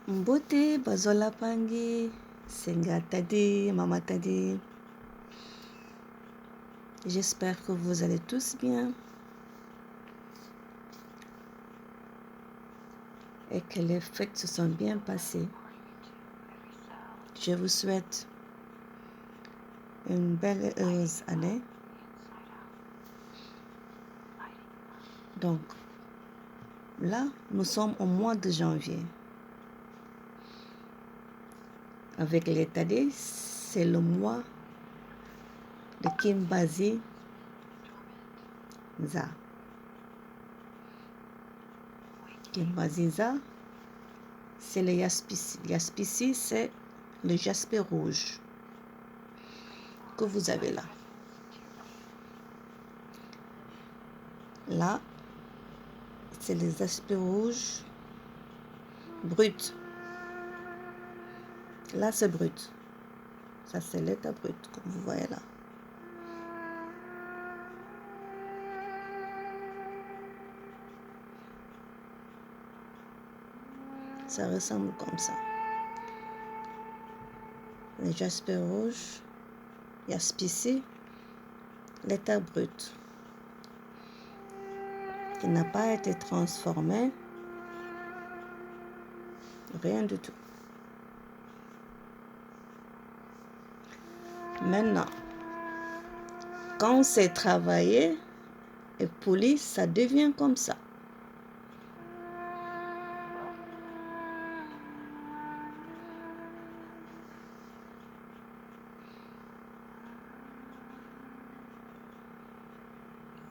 Mbote bazola pangi senga tadi mama tadi. J'espère que vous allez tous bien et que les fêtes se sont bien passées. Je vous souhaite une belle et heureuse année. Donc là, nous sommes au mois de janvier. Avec les Tadé, c'est le mois de Kimbazi Za. Kimbazi Za, c'est le Yaspisi. Yaspisi, c'est le jasper rouge que vous avez là. Là, c'est les jaspers rouges bruts. Là, c'est brut. Ça, c'est l'état brut, comme vous voyez là. Ça ressemble comme ça. Le jasper rouge, Yaspisi, l'état brut, qui n'a pas été transformé, rien du tout. Maintenant, quand c'est travaillé et poli, ça devient comme ça.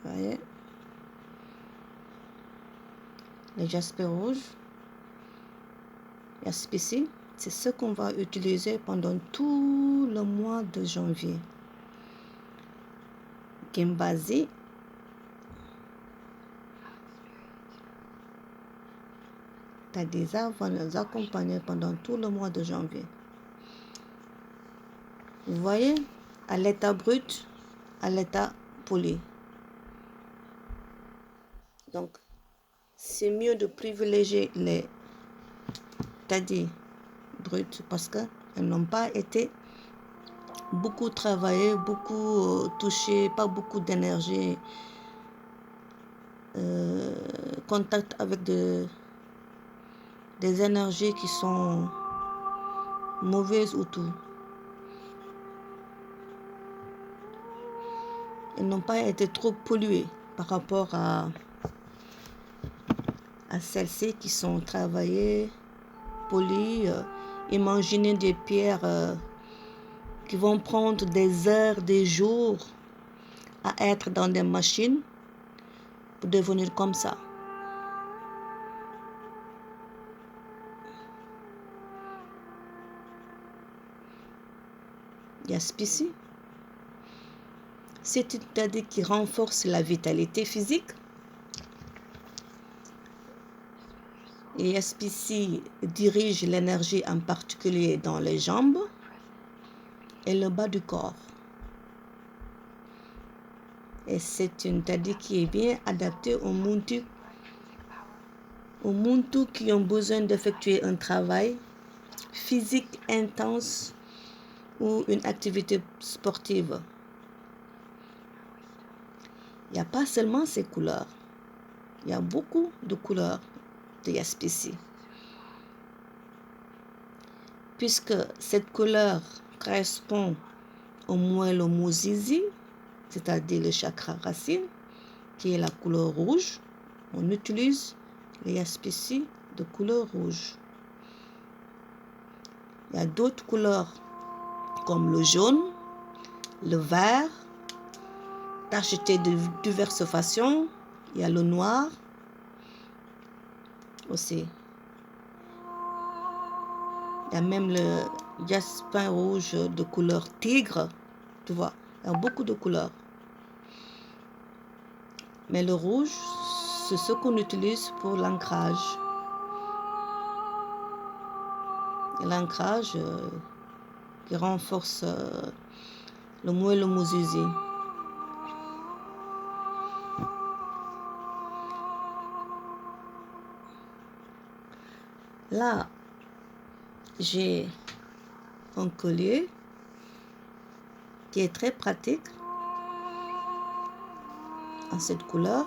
Vous voyez? Le jasper rouge, Yaspisi, c'est ce qu'on va utiliser pendant tout le mois de janvier. Kimbazi, Tadiza va nous accompagner pendant tout le mois de janvier. Vous voyez, à l'état brut, à l'état poli. Donc, c'est mieux de privilégier les tadis bruts parce qu'elles n'ont pas été beaucoup travaillées, beaucoup touchées, pas beaucoup d'énergie, contact avec des énergies qui sont mauvaises ou tout. Elles n'ont pas été trop polluées par rapport à celles-ci qui sont travaillées, polies. Imaginez des pierres qui vont prendre des heures, des jours à être dans des machines pour devenir comme ça. Yaspisi, c'est une tadie qui renforce la vitalité physique. Et Yaspisi dirige l'énergie en particulier dans les jambes et le bas du corps. Et c'est une tadie qui est bien adaptée aux Muntu qui ont besoin d'effectuer un travail physique intense ou une activité sportive. Il n'y a pas seulement ces couleurs, il y a beaucoup de couleurs de Yaspisi. Puisque cette couleur correspond au moelle Muzizi, c'est-à-dire le chakra racine, qui est la couleur rouge, on utilise les Yaspisi de couleur rouge. Il y a d'autres couleurs comme le jaune, le vert, tacheté de diverses façons. Il y a le noir aussi. Il y a même le jasper rouge de couleur tigre. Tu vois, il y a beaucoup de couleurs. Mais le rouge, c'est ce qu'on utilise pour l'ancrage. L'ancrage qui renforce le moelle Muzizi. Là, j'ai un collier qui est très pratique en cette couleur.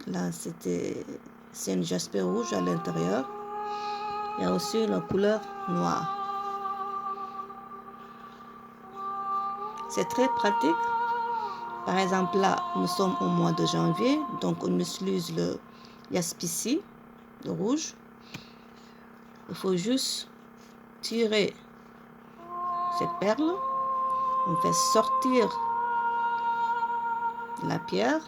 Là, c'est une jasper rouge à l'intérieur. Il y a aussi la couleur noire. C'est très pratique. Par exemple, là, nous sommes au mois de janvier, donc on utilise le Jaspisi, le rouge. Il faut juste tirer cette perle. On fait sortir la pierre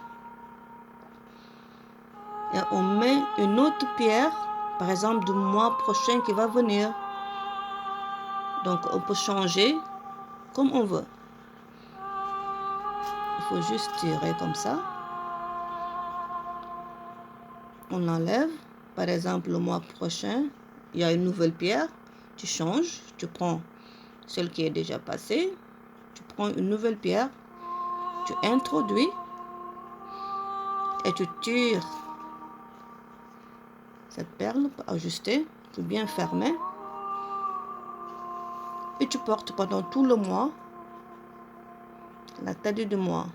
et on met une autre pierre, par exemple du mois prochain qui va venir. Donc on peut changer comme on veut. Il faut juste tirer comme ça. On enlève. Par exemple, le mois prochain, il y a une nouvelle pierre. Tu changes. Tu prends celle qui est déjà passée. Tu prends une nouvelle pierre. Tu introduis. Et tu tires cette perle pour ajuster. Tu bien fermer. Et tu portes pendant tout le mois la taille du mois.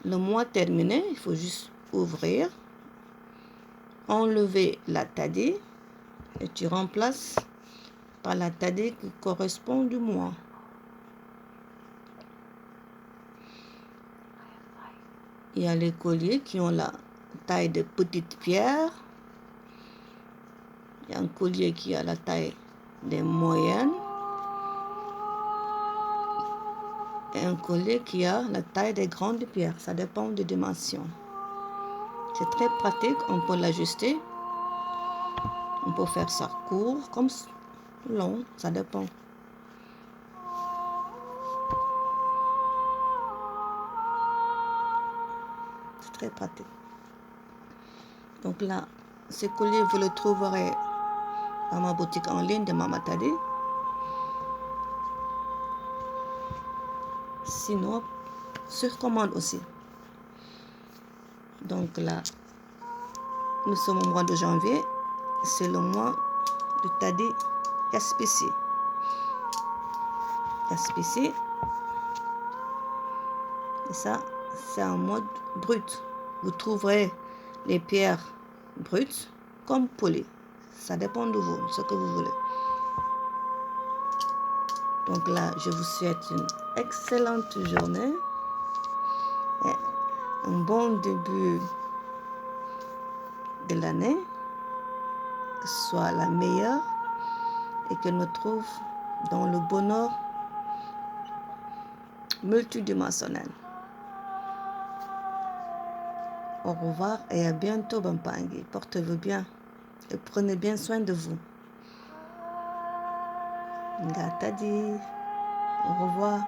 Le mois terminé, il faut juste ouvrir, enlever la taille et tu remplaces par la taille qui correspond du mois. Il y a les colliers qui ont la taille de petites pierres. Il y a un collier qui a la taille des moyennes. Et un collier qui a la taille des grandes pierres. Ça dépend des dimensions. C'est très pratique, on peut l'ajuster. On peut faire ça court comme long, ça dépend. C'est très pratique. Donc là, ce collier, vous le trouverez dans ma boutique en ligne de Mama Tadi. Sinon, sur commande aussi. Donc là, nous sommes au mois de janvier. C'est le mois de Tadi Jaspisi. Jaspisi. Et ça, c'est un mode brut. Vous trouverez les pierres brutes comme polies. Ça dépend de vous, ce que vous voulez. Donc là, je vous souhaite une excellente journée et un bon début de l'année, que ce soit la meilleure et que nous trouve dans le bonheur multidimensionnel. Au revoir et à bientôt, Bampangi. Portez-vous bien et prenez bien soin de vous. Ngatadi. Au revoir.